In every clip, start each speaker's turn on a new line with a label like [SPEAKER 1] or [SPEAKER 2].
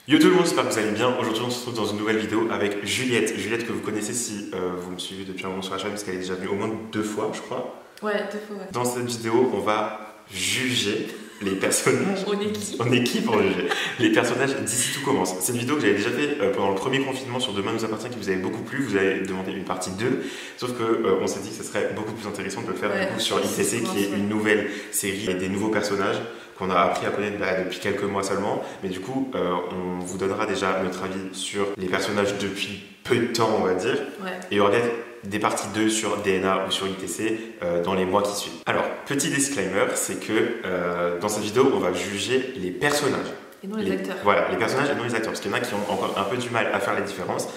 [SPEAKER 1] Yo tout le monde, j'espère que vous allez bien. Aujourd'hui on se retrouve dans une nouvelle vidéo avec Juliette. Juliette que vous connaissez si vous me suivez depuis un moment sur la chaîne parce qu'elle est déjà venue au moins 2 fois je crois.
[SPEAKER 2] Ouais, 2 fois ouais.
[SPEAKER 1] Dans cette vidéo on va juger les personnages.
[SPEAKER 2] On est qui
[SPEAKER 1] pour juger les personnages d'ici tout commence. C'est une vidéo que j'avais déjà fait pendant le premier confinement sur Demain nous appartient qui vous avait beaucoup plu. Vous avez demandé une partie 2. Sauf que on s'est dit que ce serait beaucoup plus intéressant de le faire du coup, sur ITC qui est une nouvelle série avec des nouveaux personnages qu'on a appris à connaître depuis quelques mois seulement. Mais du coup, on vous donnera déjà notre avis sur les personnages depuis peu de temps, on va dire.
[SPEAKER 2] Ouais.
[SPEAKER 1] Et il y aura peut-être des parties 2 sur DNA ou sur ITC dans les mois qui suivent. Alors, petit disclaimer, c'est que dans cette vidéo, on va juger les personnages.
[SPEAKER 2] Et non les acteurs.
[SPEAKER 1] Voilà, les personnages et non les acteurs. Parce qu'il y en a qui ont encore un peu du mal à faire la différence.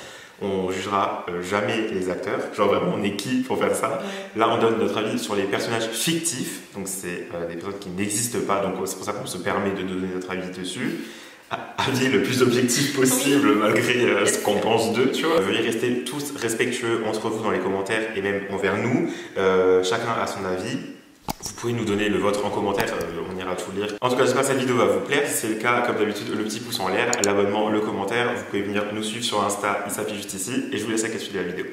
[SPEAKER 1] On jugera jamais les acteurs, genre vraiment on est qui pour faire ça. Ouais. Là on donne notre avis sur les personnages fictifs, donc c'est des personnes qui n'existent pas, donc c'est pour ça qu'on se permet de donner notre avis dessus. Avis le plus objectif possible malgré ce qu'on pense d'eux, tu vois. Veuillez rester tous respectueux entre vous dans les commentaires et même envers nous, chacun a son avis. Vous pouvez nous donner le vôtre en commentaire, on ira tout lire. En tout cas, j'espère que cette vidéo va vous plaire. Si c'est le cas, comme d'habitude, le petit pouce en l'air, l'abonnement, le commentaire. Vous pouvez venir nous suivre sur Insta, il s'affiche juste ici. Et je vous laisse avec la suite de la vidéo.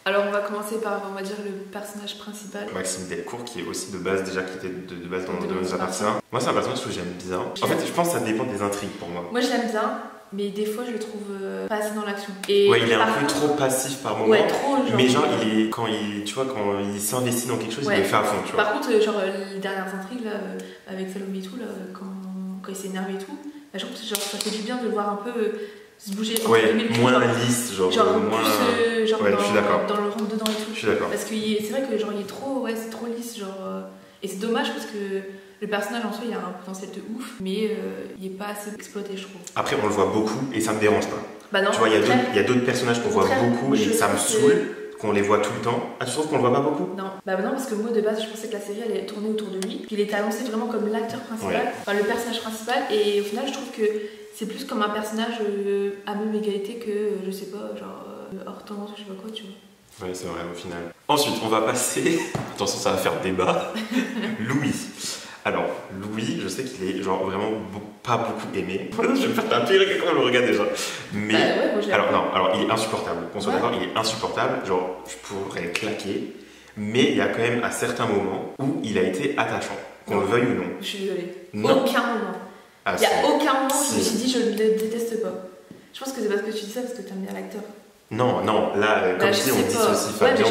[SPEAKER 2] Alors on va commencer par, on va dire, le personnage principal.
[SPEAKER 1] Maxime Delcourt, qui est aussi de base déjà, qui était de base dans Demain nous appartient. Moi, c'est un personnage que j'aime bien. En fait, je pense que ça dépend des intrigues pour moi.
[SPEAKER 2] Moi, je l'aime bien. Mais des fois je le trouve pas assez dans l'action.
[SPEAKER 1] Ouais, il est un peu trop passif par moment.
[SPEAKER 2] Ouais, trop genre.
[SPEAKER 1] Mais genre quand il s'investit dans quelque chose, il le fait à fond, tu vois.
[SPEAKER 2] Par contre, genre les dernières intrigues là, avec Salomé et tout, là, quand il s'énerve et tout, je trouve que genre, ça fait du bien de le voir un peu se bouger.
[SPEAKER 1] Ouais, moins lisse, genre moins.
[SPEAKER 2] Plus, genre
[SPEAKER 1] ouais, je suis d'accord.
[SPEAKER 2] Dans le rentre dedans et tout.
[SPEAKER 1] Je suis d'accord.
[SPEAKER 2] Parce que c'est vrai que genre il est trop, ouais, c'est trop lisse, genre. Et c'est dommage parce que le personnage en soi il a un potentiel de ouf, mais il est pas assez exploité, je trouve.
[SPEAKER 1] Après, on le voit beaucoup et ça me dérange pas.
[SPEAKER 2] Bah non,
[SPEAKER 1] tu vois, il y a d'autres personnages qu'on voit beaucoup et ça me saoule qu'on les voit tout le temps. Ah, tu trouves qu'on le voit pas beaucoup?
[SPEAKER 2] Non, bah non, parce que moi de base je pensais que la série allait tourner autour de lui. Puis il était annoncé vraiment comme l'acteur principal, enfin le personnage principal, et au final je trouve que c'est plus comme un personnage à même égalité que, je sais pas, genre Hortense, je sais pas quoi, tu vois.
[SPEAKER 1] Ouais, c'est vrai au final. Ensuite, on va passer. Attention, ça va faire débat. Louis. Alors, Louis, je sais qu'il est genre vraiment pas beaucoup aimé. Je vais me faire taper quand on le regarde déjà. Mais.
[SPEAKER 2] Ouais, moi,
[SPEAKER 1] alors il est insupportable. Qu'on soit d'accord, il est insupportable. Genre, je pourrais le claquer. Mais il y a quand même à certains moments où il a été attachant. Qu'on le veuille ou non.
[SPEAKER 2] Je suis désolée.
[SPEAKER 1] Non.
[SPEAKER 2] Aucun moment.
[SPEAKER 1] Ah,
[SPEAKER 2] il y a aucun moment où je me suis dit je ne le déteste pas. Je pense que c'est parce que tu dis ça parce que tu aimes bien l'acteur.
[SPEAKER 1] Non, là, comme je dis, on dissocie Fabien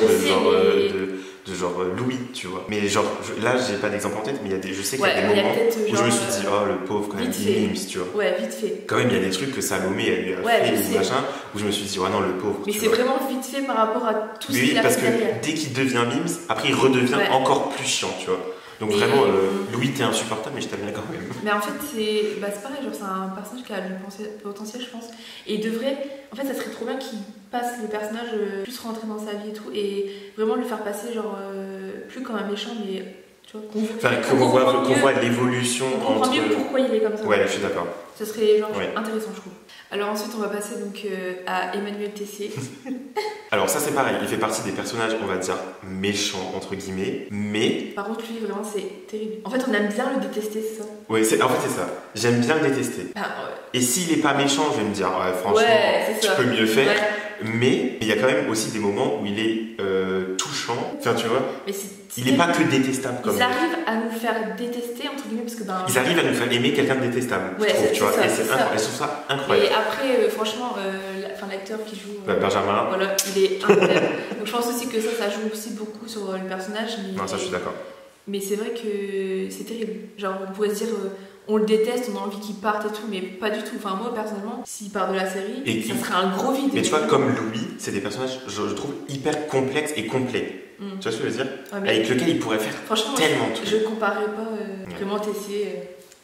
[SPEAKER 1] de genre Louis, tu vois. Mais genre, là, j'ai pas d'exemple en tête, mais je sais qu'il y a des moments où je me suis dit, oh, le pauvre, quand même, il mimes, tu vois.
[SPEAKER 2] Ouais, vite fait.
[SPEAKER 1] Quand même, il y a des trucs que Salomé, elle lui a fait, ou machin, où je me suis dit, ouais, non, le pauvre.
[SPEAKER 2] Mais c'est vraiment vite fait par rapport à tout ce qu'il a fait.
[SPEAKER 1] Oui, parce que dès qu'il devient mimes, après, il redevient encore plus chiant, tu vois. Donc vraiment, Louis, t'es insupportable, mais je t'aime bien quand même.
[SPEAKER 2] Mais en fait, c'est pareil, genre c'est un personnage qui a du potentiel, je pense. Et il devrait, en fait, ça serait trop bien qu'il passe les personnages plus rentrer dans sa vie et tout, et vraiment le faire passer, genre, plus comme un méchant, mais tu vois,
[SPEAKER 1] qu'on voit l'évolution.
[SPEAKER 2] On comprend mieux pourquoi il est comme ça.
[SPEAKER 1] Ouais, je suis d'accord.
[SPEAKER 2] Ce serait genre intéressant, je trouve. Alors ensuite, on va passer donc à Emmanuel Tessier.
[SPEAKER 1] Alors ça c'est pareil, il fait partie des personnages, on va dire, méchants, entre guillemets, mais...
[SPEAKER 2] Par contre, lui, vraiment, c'est terrible. En fait, on aime bien le détester, c'est ça?
[SPEAKER 1] Oui, en fait, c'est ça. J'aime bien le détester.
[SPEAKER 2] Ah, ouais.
[SPEAKER 1] Et s'il est pas méchant, je vais me dire, ouais, franchement, tu peux mieux faire. Ouais. Mais il y a quand même aussi des moments où il est touchant, enfin, tu vois,
[SPEAKER 2] mais
[SPEAKER 1] il est pas que détestable comme
[SPEAKER 2] ils arrivent à nous faire détester, entre guillemets, parce que
[SPEAKER 1] ils arrivent à nous faire aimer quelqu'un de détestable, je trouve, tu vois, et je trouve ça incroyable.
[SPEAKER 2] Et après, franchement, l'acteur qui joue
[SPEAKER 1] Benjamin,
[SPEAKER 2] voilà, il est incroyable. Donc je pense aussi que ça joue aussi beaucoup sur le personnage. Mais,
[SPEAKER 1] non, ça je suis d'accord.
[SPEAKER 2] Mais c'est vrai que c'est terrible. Genre, on pourrait se dire, on le déteste, on a envie qu'il parte et tout, mais pas du tout. Enfin, moi personnellement, s'il part de la série, ça serait un gros vide.
[SPEAKER 1] Mais tu vois, comme Louis, c'est des personnages, je trouve, hyper complexes et complets. Tu vois ce que je veux dire? Avec lequel il pourrait faire tellement de trucs.
[SPEAKER 2] Je comparais pas vraiment Tessier.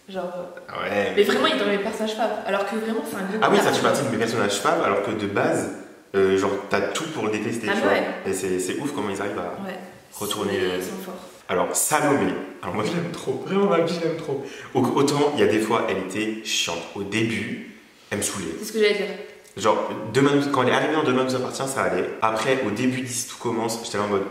[SPEAKER 2] Genre.
[SPEAKER 1] Ouais.
[SPEAKER 2] Mais vraiment, il est dans mes personnages faves. Alors que vraiment, c'est un gros.
[SPEAKER 1] Ah oui, ça fait partie de mes personnages faves, alors que de base, genre, t'as tout pour le détester, tu vois. Et c'est ouf comment ils arrivent à retourner.
[SPEAKER 2] Ils sont forts.
[SPEAKER 1] Alors, Salomé, alors moi je l'aime trop, vraiment ma vie je l'aime trop. Autant, il y a des fois, elle était chiante. Au début, elle me saoulait.
[SPEAKER 2] C'est ce que j'allais dire.
[SPEAKER 1] Genre, quand elle est arrivée dans Demain nous appartient, ça allait. Après, au début d'ici tout commence, j'étais là en mode,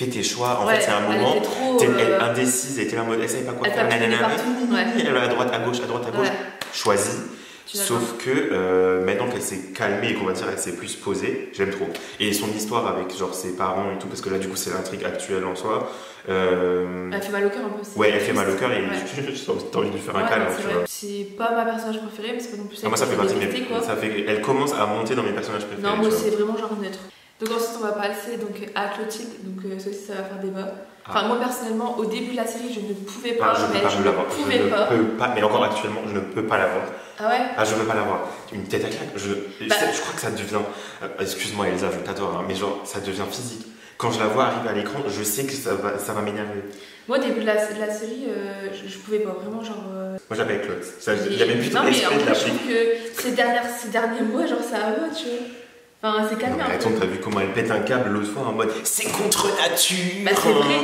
[SPEAKER 1] fais tes choix. En fait, c'est un moment, Elle est indécise, elle était en mode elle savait pas quoi faire, elle va à droite, à gauche, choisis. Sauf que maintenant qu'elle s'est calmée et qu'on va dire elle s'est plus posée, j'aime trop. Et son histoire avec genre ses parents et tout, parce que là du coup c'est l'intrigue actuelle en soi.
[SPEAKER 2] Elle fait mal au cœur un peu.
[SPEAKER 1] Ouais, elle fait mal au cœur et t'as envie de lui faire un câlin.
[SPEAKER 2] C'est pas ma personnage préférée, mais c'est pas non plus ça.
[SPEAKER 1] Moi ça fait partie de mes. Elle commence à monter dans mes personnages préférés.
[SPEAKER 2] Non, moi c'est vraiment genre neutre. Donc ensuite on va passer donc, à Clotilde, donc ça aussi ça va faire débat. Enfin moi personnellement au début de la série je ne pouvais pas,
[SPEAKER 1] je peux pas, mais encore actuellement je ne peux pas l'avoir.
[SPEAKER 2] Ah ouais?
[SPEAKER 1] Ah je veux pas l'avoir. Une tête à claque, je crois que ça devient, excuse-moi Elsa je t'adore hein, mais genre ça devient physique. Quand je la vois arriver à l'écran, je sais que ça va m'énerver.
[SPEAKER 2] Moi au début de la série, je pouvais pas vraiment genre...
[SPEAKER 1] Moi j'appelle Claude, il y avait plus de respect de la
[SPEAKER 2] je trouve que ces derniers mois genre ça va tu vois. Enfin, c'est calmé.
[SPEAKER 1] Attends, t'as vu comment elle pète un câble l'autre fois en mode c'est contre nature.
[SPEAKER 2] Bah, c'est vrai.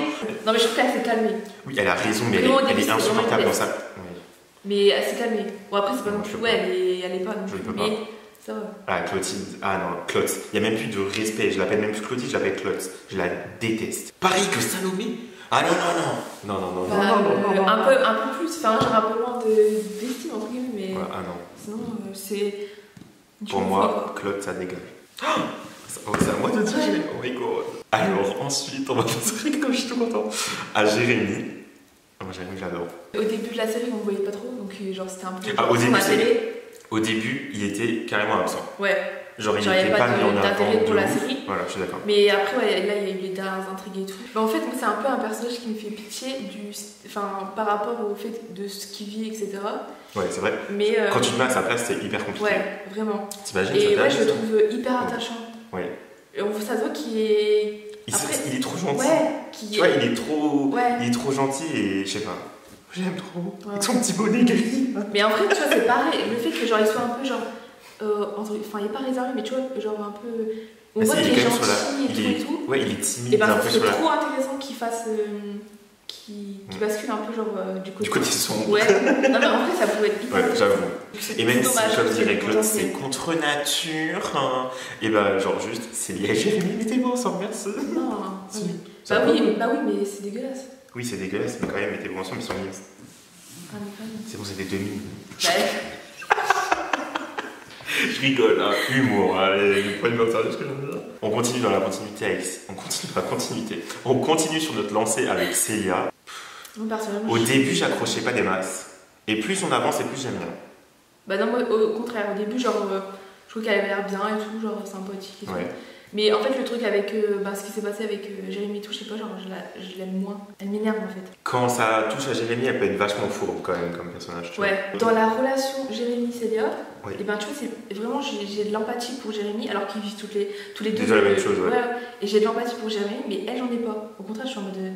[SPEAKER 2] Non, mais je trouve qu'elle s'est calmée.
[SPEAKER 1] Oui, elle a raison, mais elle est insupportable dans ça. Oui.
[SPEAKER 2] Mais elle s'est calmée. Bon, après, c'est pas non plus. Ouais, elle est pas non plus. Mais ça va.
[SPEAKER 1] Ah, Clotilde. Ah non, Clotilde. Il n'y a même plus de respect. Je l'appelle même plus Clotilde, je l'appelle Clotilde. Je la déteste. Pareil que Salomé. Ah non. Non.
[SPEAKER 2] Un peu plus. Enfin, genre un peu moins d'estime, entre guillemets. Mais...
[SPEAKER 1] Ouais, ah non.
[SPEAKER 2] Sinon, c'est.
[SPEAKER 1] Pour moi, Claude, ça dégage. Oh, c'est à moi de dire. Oh my god. Alors, ensuite, on va passer, comme je suis tout content, à Jérémy. Moi, Jérémy, j'adore.
[SPEAKER 2] Au début de la série, on ne voyait pas trop, donc genre c'était un peu.
[SPEAKER 1] Au début, il était carrément absent.
[SPEAKER 2] Ouais.
[SPEAKER 1] Genre, il n'était pas mis en
[SPEAKER 2] d'intérêt pour la série.
[SPEAKER 1] Voilà, je suis d'accord.
[SPEAKER 2] Mais après, ouais, là, il y a eu les dernières intrigues et tout. Mais en fait, c'est un peu un personnage qui me fait pitié par rapport au fait de ce qu'il vit, etc.
[SPEAKER 1] Ouais, c'est vrai.
[SPEAKER 2] Mais
[SPEAKER 1] quand tu te mets à sa place, c'est hyper compliqué.
[SPEAKER 2] Ouais, vraiment.
[SPEAKER 1] T'imagines?
[SPEAKER 2] Et moi, je le trouve hyper attachant.
[SPEAKER 1] Ouais.
[SPEAKER 2] Ça se voit qu'il est.
[SPEAKER 1] Il est trop gentil.
[SPEAKER 2] Ouais.
[SPEAKER 1] Tu vois, il est trop gentil et je sais pas. J'aime trop. Avec son petit bonnet gris.
[SPEAKER 2] Mais en fait, tu vois, c'est pareil. Le fait que genre il soit un peu genre. Enfin, il est pas réservé, mais tu vois, genre un peu. On voit qu'il est gentil et tout.
[SPEAKER 1] Ouais, il est timide.
[SPEAKER 2] Et ben, c'est trop intéressant qu'il fasse. Qui bascule un peu genre du côté
[SPEAKER 1] sombre.
[SPEAKER 2] Ouais. Non mais en vrai ça pouvait être hyper.
[SPEAKER 1] Ouais, j'avoue. Et même si comme dirait Claude, c'est contre nature. Hein, et bah genre juste, c'est lié à Jérémy, mettez-vous ensemble, merci.
[SPEAKER 2] Non. Bah oui, mais c'est dégueulasse.
[SPEAKER 1] Oui, c'est dégueulasse, mais quand même, mettez-vous ensemble, ils sont mimes.
[SPEAKER 2] Ah, mais quand même.
[SPEAKER 1] C'est bon, c'est des demi.
[SPEAKER 2] Ouais.
[SPEAKER 1] Je rigole, hein. Humour, allez, vous pouvez me sérieux ce que je viens de dire. On continue dans la continuité, Alex. On continue sur notre lancée avec Célia. Au début, j'accrochais pas des masses. Et plus on avance et plus j'aime bien.
[SPEAKER 2] Bah non, moi au contraire, au début, genre, je trouve qu'elle avait l'air bien et tout, genre sympathique et tout.
[SPEAKER 1] Ouais.
[SPEAKER 2] Mais en fait, le truc avec ce qui s'est passé avec Jérémy et tout, je sais pas, genre, je l'aime moins. Elle m'énerve en fait.
[SPEAKER 1] Quand ça touche à Jérémy, elle peut être vachement fourbe quand même comme personnage.
[SPEAKER 2] Ouais. Dans la relation Jérémy-Célia,
[SPEAKER 1] oui.
[SPEAKER 2] Et ben tu vois, c'est vraiment j'ai de l'empathie pour Jérémy, alors qu'ils vivent tous les deux.
[SPEAKER 1] Déjà la même chose, ouais.
[SPEAKER 2] Et j'ai de l'empathie pour Jérémy, mais elle, j'en ai pas. Au contraire, je suis en mode.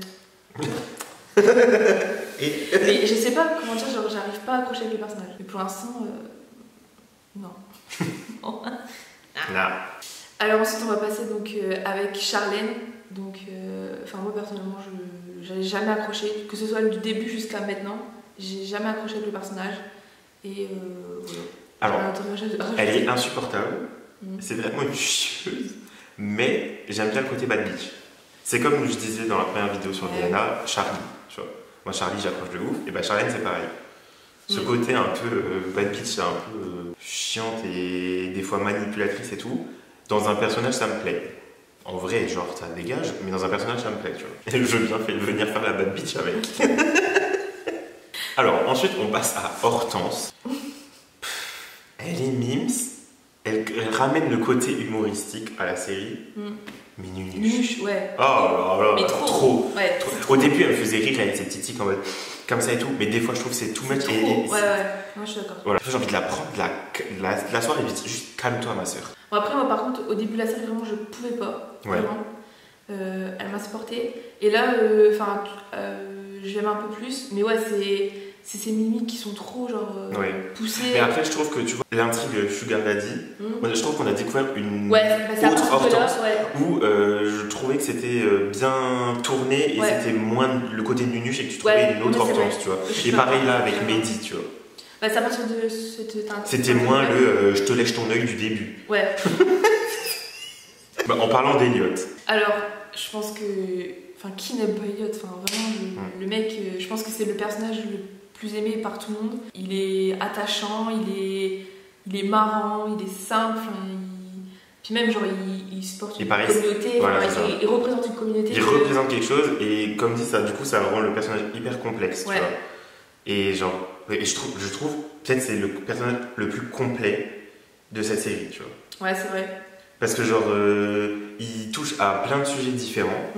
[SPEAKER 2] Mais je sais pas comment dire, genre, j'arrive pas à accrocher avec les personnages. Mais pour l'instant, non. Non. Alors ensuite, on va passer donc avec Charlène. Donc, moi personnellement, j'avais jamais accroché, que ce soit du début jusqu'à maintenant, j'ai jamais accroché avec le personnage. Et voilà.
[SPEAKER 1] Alors, elle est insupportable, c'est vraiment une chieuse, mais j'aime bien le côté bad bitch. C'est comme je disais dans la première vidéo sur Diana, Charlie, tu vois. Moi, Charlie, j'accroche de ouf, et bah Charlène, c'est pareil. Ce côté un peu bad bitch, un peu chiante et des fois manipulatrice et tout, dans un personnage, ça me plaît. En vrai, genre, ça dégage, mais dans un personnage, ça me plaît, tu vois. Et je viens venir faire la bad bitch avec. Alors, ensuite, on passe à Hortense. Elle est mimes, elle ramène le côté humoristique à la série, mais nunuche.
[SPEAKER 2] Ouais.
[SPEAKER 1] Oh là là,
[SPEAKER 2] mais trop. Ouais, trop.
[SPEAKER 1] Au début, elle me faisait rire avec ses titis en mode comme ça et tout, mais des fois, je trouve que c'est too much.
[SPEAKER 2] Ouais, moi je suis d'accord.
[SPEAKER 1] Voilà, j'ai envie de la prendre, la soirée, juste calme-toi, ma soeur.
[SPEAKER 2] Bon, après, moi par contre, au début de la série, vraiment, je pouvais pas. Vraiment. Elle m'a supportée. Et là, je l'aime un peu plus, mais ouais, c'est ces mimiques qui sont trop genre poussées.
[SPEAKER 1] Mais après, je trouve que tu vois l'intrigue Sugar Daddy, moi, je trouve qu'on a découvert une autre Hortense où je trouvais que c'était bien tourné et c'était moins le côté nunuche et que tu trouvais une autre Hortense, tu vois. Et pareil là avec Mehdi, tu vois.
[SPEAKER 2] Bah, c'est à partir de
[SPEAKER 1] c'était moins le je te lèche ton œil du début.
[SPEAKER 2] Ouais.
[SPEAKER 1] En parlant d'Eliott.
[SPEAKER 2] Alors, je pense que. Enfin, qui n'aime pas Elliot? Enfin, vraiment, le mec, je pense que c'est le personnage le plus aimé par tout le monde. Il est attachant, il est marrant, il est simple. Puis même, genre, il supporte une communauté.
[SPEAKER 1] Voilà,
[SPEAKER 2] il représente une communauté.
[SPEAKER 1] Il représente quelque chose, et comme dit, ça, du coup, ça rend le personnage hyper complexe, tu vois. Et genre, je trouve peut-être c'est le personnage le plus complet de cette série, tu vois.
[SPEAKER 2] Ouais, c'est vrai.
[SPEAKER 1] Parce que genre, il touche à plein de sujets différents.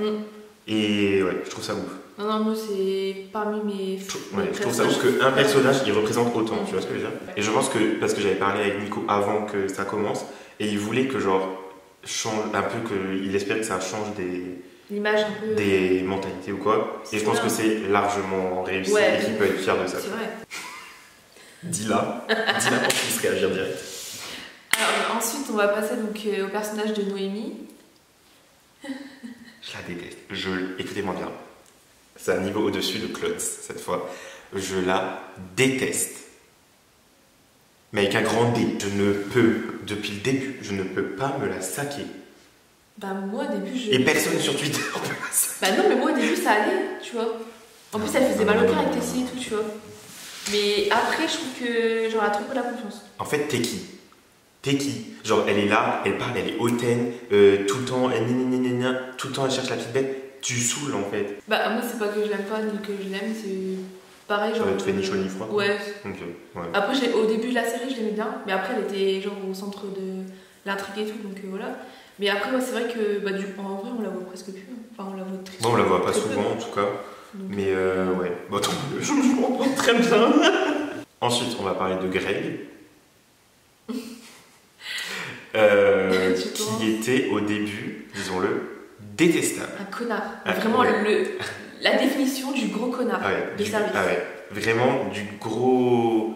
[SPEAKER 1] Et ouais, je trouve ça ouf.
[SPEAKER 2] Non, moi c'est parmi mes.
[SPEAKER 1] Je trouve ça ouf qu'un personnage il représente autant, tu vois ce que je veux dire? Et je pense que, parce que j'avais parlé avec Nico avant que ça commence, et il voulait que genre, change un peu, il espère que ça change
[SPEAKER 2] l'image un peu.
[SPEAKER 1] Des mentalités ou quoi. Et je pense que c'est largement réussi et qu'il peut être fier de ça.
[SPEAKER 2] C'est vrai.
[SPEAKER 1] Dis-la pour qu'il se réagir direct.
[SPEAKER 2] Alors ensuite on va passer donc au personnage de Noémie.
[SPEAKER 1] Je la déteste. Écoutez-moi bien. C'est un niveau au-dessus de Claude cette fois. Je la déteste. Mais avec un grand D. Je ne peux, depuis le début, je ne peux pas me la saquer.
[SPEAKER 2] Bah moi au début
[SPEAKER 1] Et personne sur Twitter peut
[SPEAKER 2] Bah non, mais moi au début ça allait, tu vois. En plus elle faisait mal au cœur avec Tessie et tout, tu vois. Mais après je trouve que genre elle a trop peu la confiance.
[SPEAKER 1] En fait, t'es qui? Genre elle est là, elle parle, elle est hautaine, tout le temps, tout le temps elle cherche la petite bête. Tu saoules en fait.
[SPEAKER 2] Bah moi c'est pas que je l'aime pas ni que je l'aime, c'est pareil genre.
[SPEAKER 1] Ça te fait ni chaud ni froid.
[SPEAKER 2] Ouais.
[SPEAKER 1] Ok, ouais.
[SPEAKER 2] Après au début de la série je l'aimais bien, mais après elle était genre au centre de l'intrigue et tout, donc voilà. Mais après ouais, c'est vrai que bah, en vrai on la voit presque plus. Enfin on la voit très
[SPEAKER 1] souvent. On la voit pas souvent en tout cas. Donc, mais ouais. Bon, attends, je m'entends très bien. Ensuite on va parler de Greg. Qui était au début, disons-le, détestable.
[SPEAKER 2] Un connard. Vraiment la définition du gros connard de service.
[SPEAKER 1] Ah ouais, vraiment du gros.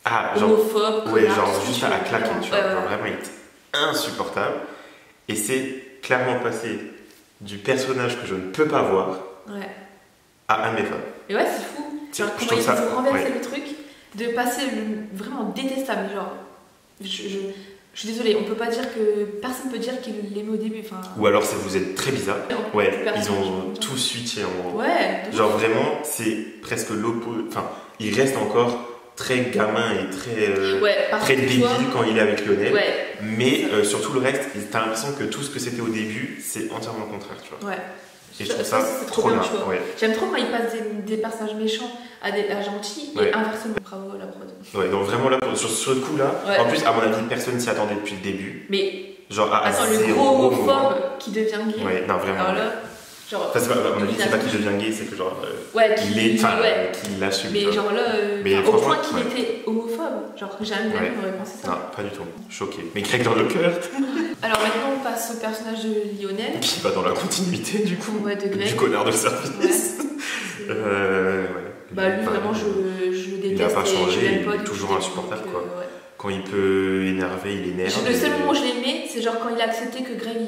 [SPEAKER 2] Genre. Homophobe,
[SPEAKER 1] ouais, genre juste à la claque, tu vois. Genre, vraiment, il est insupportable. Et c'est clairement passé du personnage que je ne peux pas voir à un de mes fans.
[SPEAKER 2] Et ouais, c'est fou. Genre, comment ils ont renversé le truc, de passer vraiment détestable. Genre, je suis désolée, on peut pas dire que. Personne peut dire qu'il l'aimait au début. Enfin...
[SPEAKER 1] Ou alors vous êtes très bizarre. Ouais, ils ont tout switché en gros.
[SPEAKER 2] Ouais.
[SPEAKER 1] Genre vraiment, c'est presque l'opposé. Enfin, il reste encore très gamin et très débile quand il est avec Lionel.
[SPEAKER 2] Ouais.
[SPEAKER 1] Mais sur tout le reste, t'as l'impression que tout ce que c'était au début, c'est entièrement le contraire, tu vois.
[SPEAKER 2] Ouais.
[SPEAKER 1] Et je trouve ça trop bien, tu vois. Ouais.
[SPEAKER 2] J'aime trop quand il passe des personnages méchants à gentils et inversement. Bravo à la prod.
[SPEAKER 1] Ouais, donc vraiment là, sur le coup là, en plus, à mon avis, personne s'y attendait depuis le début.
[SPEAKER 2] Mais.
[SPEAKER 1] Genre
[SPEAKER 2] attends, le gros homophobe qui devient gay.
[SPEAKER 1] Ouais, non, vraiment.
[SPEAKER 2] Alors là, genre.
[SPEAKER 1] Parce que, à mon avis, c'est pas qu'il devient gay, c'est que genre. qu'il l'assume.
[SPEAKER 2] Mais genre là, au point qu'il était homophobe, genre jamais j'aurais pensé ça.
[SPEAKER 1] Non, pas du tout. Choqué. Mais Greg dans le cœur.
[SPEAKER 2] Alors maintenant, on passe au personnage de Lionel.
[SPEAKER 1] Qui va dans la continuité du coup.
[SPEAKER 2] Ouais, de Greg.
[SPEAKER 1] Du connard de service.
[SPEAKER 2] Bah lui, vraiment, je le déteste.
[SPEAKER 1] Il n'a pas changé, il est toujours insupportable quoi. Quand il peut énerver, il énerve.
[SPEAKER 2] Le seul moment où je l'aimais, c'est genre quand il a accepté que Greg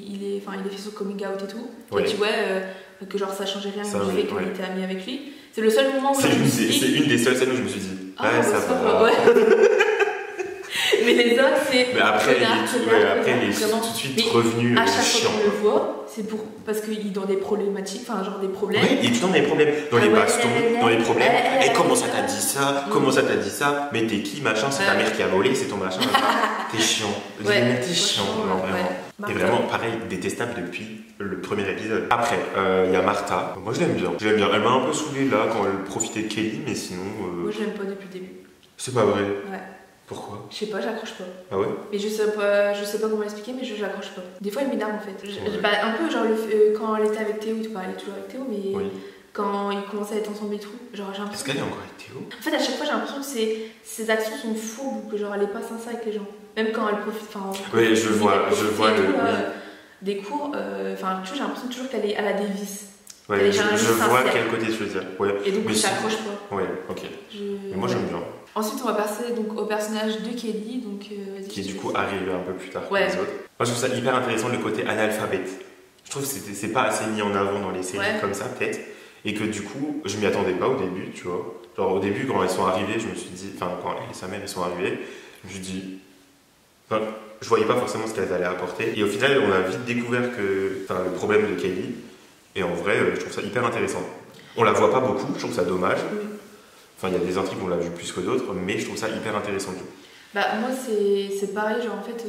[SPEAKER 2] il ait fait son coming out et tout. Il a dit que genre ça changeait rien du fait qu'il était ami avec lui. C'est le seul moment où
[SPEAKER 1] c'est une des seules scènes où je me suis dit ça va.
[SPEAKER 2] Mais les autres, c'est.
[SPEAKER 1] Mais après, il est tout de suite revenu
[SPEAKER 2] à chaque
[SPEAKER 1] chiant.
[SPEAKER 2] fois qu'on le voit, c'est parce qu'il est dans des problématiques, enfin, genre des problèmes.
[SPEAKER 1] Oui, il est tout dans des problèmes. Dans les bastons, dans les problèmes. Et comment ça t'a dit ça? Comment ça t'a dit ça? Mais t'es qui, machin? C'est ta mère qui a volé, c'est ton machin. T'es chiant. T'es chiant, vraiment. Et vraiment, pareil, détestable depuis le premier épisode. Après, il y a Martha. Moi, je l'aime bien. Elle m'a un peu saoulée là quand elle profitait de Kelly, mais sinon.
[SPEAKER 2] Moi, je l'aime pas depuis le début.
[SPEAKER 1] C'est pas vrai.
[SPEAKER 2] Ouais.
[SPEAKER 1] Pourquoi?
[SPEAKER 2] Je sais pas, j'accroche pas.
[SPEAKER 1] Ah ouais?
[SPEAKER 2] Mais je sais pas comment l'expliquer, mais j'accroche pas. Des fois, il m'énerve en fait. Un peu genre quand elle était avec Théo, elle est toujours avec Théo, mais quand ils commençaient à être ensemble et tout, genre j'ai l'impression.
[SPEAKER 1] Est-ce qu'elle est encore avec Théo?
[SPEAKER 2] En fait, à chaque fois, j'ai l'impression que ses actions sont fourbes ou que genre elle est pas sincère avec les gens. Même quand elle profite.
[SPEAKER 1] Oui, je vois
[SPEAKER 2] des cours, enfin, tu vois, j'ai l'impression toujours qu'elle a des vices.
[SPEAKER 1] Ouais, je vois quel côté tu veux dire. Ouais.
[SPEAKER 2] Et donc, j'accroche pas.
[SPEAKER 1] Ouais, ok. Mais moi, j'aime bien.
[SPEAKER 2] Ensuite, on va passer donc, au personnage de Kelly, donc,
[SPEAKER 1] qui est du coup arrivé un peu plus tard que les autres. Moi, je trouve ça hyper intéressant le côté analphabète. Je trouve que c'est pas assez mis en avant dans les séries comme ça, peut-être. Et que du coup, je m'y attendais pas au début, tu vois. Genre, au début, quand elles sont arrivées, je me suis dit. Enfin, quand elle et sa mère elles sont arrivées, je me suis dit. Enfin, je voyais pas forcément ce qu'elles allaient apporter. Et au final, on a vite découvert que. Enfin, le problème de Kelly. Et en vrai, je trouve ça hyper intéressant. On la voit pas beaucoup, je trouve ça dommage. Enfin, il y a des intrigues où on l'a vu plus que d'autres, mais je trouve ça hyper intéressant.
[SPEAKER 2] Bah, moi, c'est pareil, genre en fait,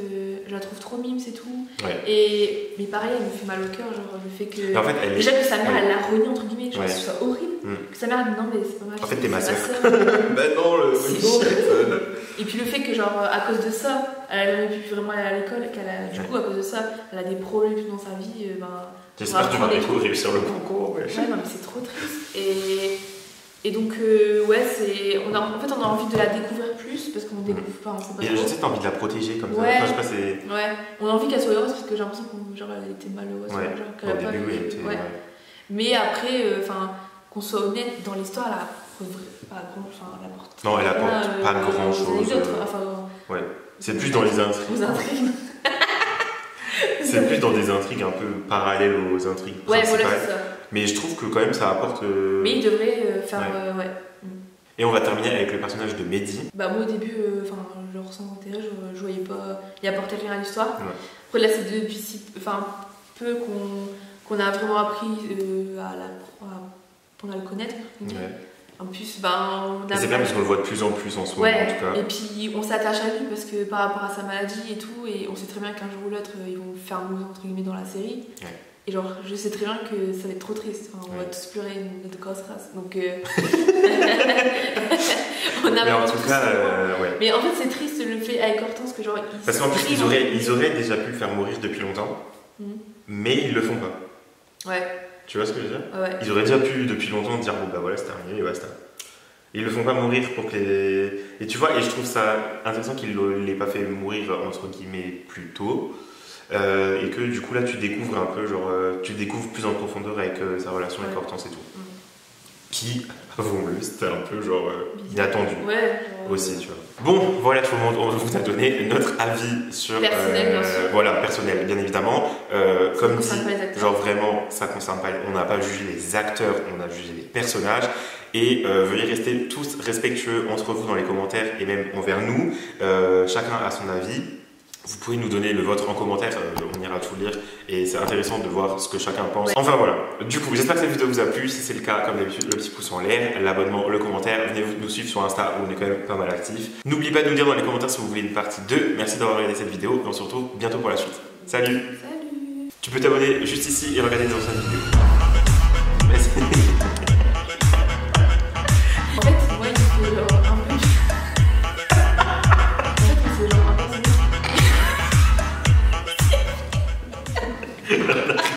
[SPEAKER 2] je la trouve trop mime, c'est tout.
[SPEAKER 1] Ouais.
[SPEAKER 2] Mais pareil, elle me fait mal au cœur, genre le fait que.
[SPEAKER 1] Mais en fait,
[SPEAKER 2] déjà que sa mère, elle l'a renie, entre guillemets, genre, c'est ça horrible. Que sa mère, elle dit non, mais c'est pas mal.
[SPEAKER 1] En fait, t'es ma soeur.
[SPEAKER 2] Bah
[SPEAKER 1] non,
[SPEAKER 2] c'est horrible. Et puis le fait que, genre, à cause de ça, elle a jamais pu vraiment aller à l'école, et qu'elle a, du coup, à cause de ça, elle a des problèmes dans sa vie,
[SPEAKER 1] j'espère que tu vas beaucoup réussir le concours.
[SPEAKER 2] Ouais, non, mais c'est trop triste. Et donc, ouais, en fait, on a envie de la découvrir plus parce qu'on découvre pas, on sait pas.
[SPEAKER 1] Et je sais que t'as envie de la protéger comme ça.
[SPEAKER 2] Ouais.
[SPEAKER 1] Enfin, je sais pas, c'est.
[SPEAKER 2] Ouais, on a envie qu'elle soit heureuse parce que j'ai l'impression qu'elle était malheureuse.
[SPEAKER 1] Ouais.
[SPEAKER 2] Genre, qu'elle a
[SPEAKER 1] Au
[SPEAKER 2] pas
[SPEAKER 1] début,
[SPEAKER 2] eu-
[SPEAKER 1] elle était.
[SPEAKER 2] ouais. Mais après, qu'on soit honnête, dans l'histoire, elle a pas grand. Elle apporte.
[SPEAKER 1] Non, elle apporte pas grand chose. Ouais. C'est plus dans les intrigues.
[SPEAKER 2] Aux intrigues.
[SPEAKER 1] C'est plus dans des intrigues un peu parallèles aux intrigues principales.
[SPEAKER 2] Ouais, voilà, c'est ça.
[SPEAKER 1] Mais je trouve que quand même ça apporte.
[SPEAKER 2] Mais il devrait faire. Ouais.
[SPEAKER 1] Et on va terminer avec le personnage de Mehdi.
[SPEAKER 2] Bah, moi au début, je le ressens intérêt, je voyais pas. Il apportait rien à l'histoire.
[SPEAKER 1] Ouais.
[SPEAKER 2] Après, là, c'est depuis peu qu'on a vraiment appris qu'on a le connaître.
[SPEAKER 1] Ouais.
[SPEAKER 2] En plus, on a.
[SPEAKER 1] C'est bien parce qu'on le voit de plus en plus en ce moment, en tout cas.
[SPEAKER 2] Et puis on s'attache à lui parce que par rapport à sa maladie et tout, et on sait très bien qu'un jour ou l'autre, ils vont le faire mourir entre guillemets dans la série.
[SPEAKER 1] Ouais.
[SPEAKER 2] Et genre, je sais très bien que ça va être trop triste. On va tous pleurer notre grosse race. Donc, on a.
[SPEAKER 1] Mais en tout cas, ouais.
[SPEAKER 2] Mais en fait, c'est triste le fait avec Hortense que genre.
[SPEAKER 1] Parce qu'en plus, ils auraient déjà pu le faire mourir depuis longtemps, mais ils le font pas.
[SPEAKER 2] Ouais.
[SPEAKER 1] Tu vois ce que je veux dire?
[SPEAKER 2] Ouais.
[SPEAKER 1] Ils auraient déjà pu depuis longtemps dire bon bah voilà, c'est terminé, et basta. Ils le font pas mourir pour que les. Et tu vois, et je trouve ça intéressant qu'ils ne l'aient pas fait mourir entre guillemets plus tôt. Et que du coup là tu découvres un peu tu découvres plus en profondeur avec sa relation avec Hortense et tout qui, avouons-le, c'était un peu inattendu aussi, tu vois. Bon, voilà tout le monde, on vous a donné notre avis sur
[SPEAKER 2] personnel, bien sûr.
[SPEAKER 1] Voilà, personnel bien évidemment, comme dit,
[SPEAKER 2] genre
[SPEAKER 1] vraiment ça concerne pas, on n'a pas jugé les acteurs, on a jugé les personnages. Et veuillez rester tous respectueux entre vous dans les commentaires et même envers nous, chacun a son avis. Vous pouvez nous donner le vôtre en commentaire, on ira tout lire et c'est intéressant de voir ce que chacun pense. Enfin voilà, du coup j'espère que cette vidéo vous a plu, si c'est le cas comme d'habitude le petit pouce en l'air, l'abonnement, le commentaire, venez nous suivre sur Insta où on est quand même pas mal actifs. N'oubliez pas de nous dire dans les commentaires si vous voulez une partie 2, merci d'avoir regardé cette vidéo et on se retrouve bientôt pour la suite. Salut.
[SPEAKER 2] Salut.
[SPEAKER 1] Tu peux t'abonner juste ici et regarder les anciennes vidéos. Merci.